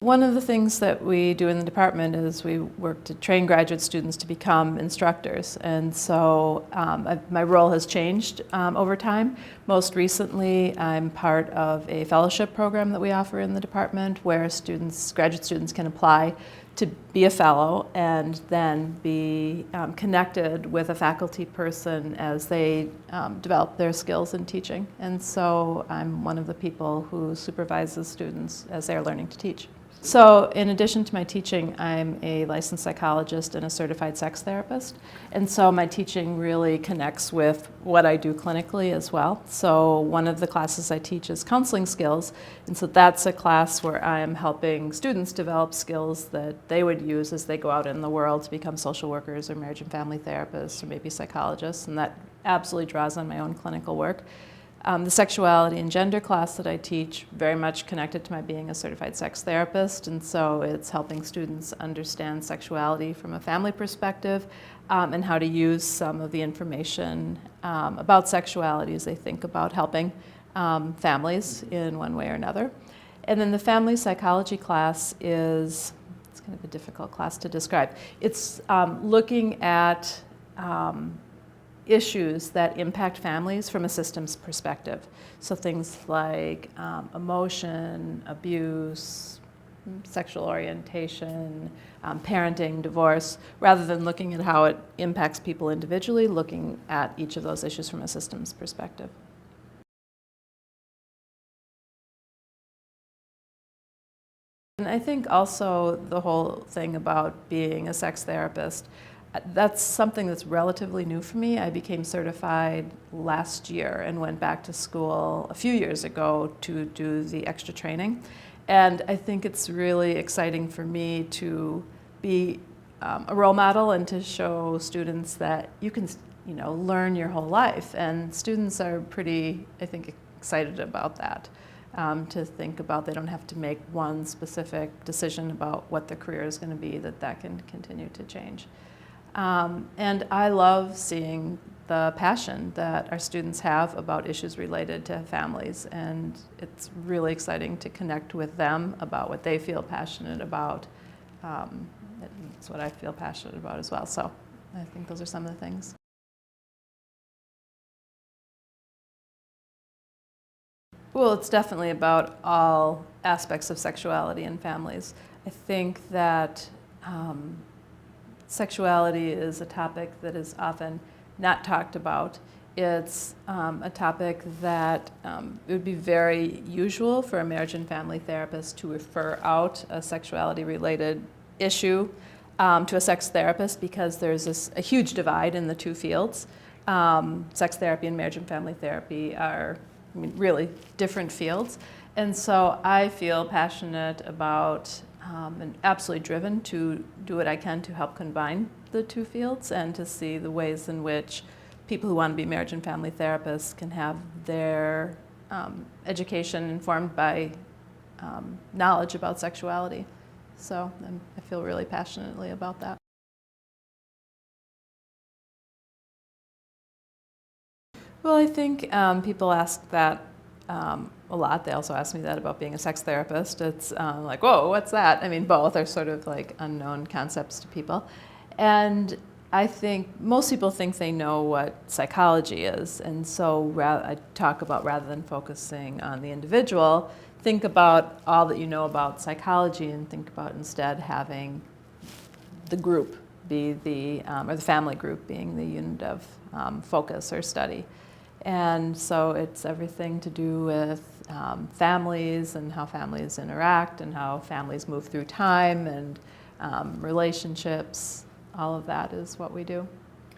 One of the things that we do in the department is we work to train graduate students to become instructors. And so my role has changed over time. Most recently, I'm part of a fellowship program that we offer in the department where graduate students can apply to be a fellow and then be connected with a faculty person as they develop their skills in teaching. And so I'm one of the people who supervises students as they're learning to teach. So in addition to my teaching, I'm a licensed psychologist and a certified sex therapist. And so my teaching really connects with what I do clinically as well. So one of the classes I teach is counseling skills. And so that's a class where I am helping students develop skills that they would use as they go out in the world to become social workers or marriage and family therapists or maybe psychologists. And that absolutely draws on my own clinical work. The sexuality and gender class that I teach, very much connected to my being a certified sex therapist, and so it's helping students understand sexuality from a family perspective and how to use some of the information about sexuality as they think about helping families in one way or another. And then the family psychology class it's kind of a difficult class to describe. It's looking at issues that impact families from a systems perspective. So things like emotion, abuse, sexual orientation, parenting, divorce, rather than looking at how it impacts people individually, looking at each of those issues from a systems perspective. And I think also the whole thing about being a sex therapist, that's something that's relatively new for me. I became certified last year and went back to school a few years ago to do the extra training. And I think it's really exciting for me to be a role model and to show students that you can, learn your whole life. And students are pretty, I think, excited about that. To think about they don't have to make one specific decision about what their career is going to be, that can continue to change. And I love seeing the passion that our students have about issues related to families, and it's really exciting to connect with them about what they feel passionate about. It's what I feel passionate about as well, so I think those are some of the things. Well, it's definitely about all aspects of sexuality in families. I think that sexuality is a topic that is often not talked about. It's a topic that it would be very usual for a marriage and family therapist to refer out a sexuality-related issue to a sex therapist because there's a huge divide in the two fields. Sex therapy and marriage and family therapy are really different fields. And so I feel passionate about and absolutely driven to do what I can to help combine the two fields and to see the ways in which people who want to be marriage and family therapists can have their education informed by knowledge about sexuality. So I feel really passionately about that. Well, I think people ask that a lot. They also ask me that about being a sex therapist. It's like, whoa, what's that? I mean, both are sort of like unknown concepts to people. And I think most people think they know what psychology is. And so I talk about, rather than focusing on the individual, think about all that you know about psychology and think about instead having the group be or the family group being the unit of focus or study. And so it's everything to do with families and how families interact and how families move through time and relationships. All of that is what we do.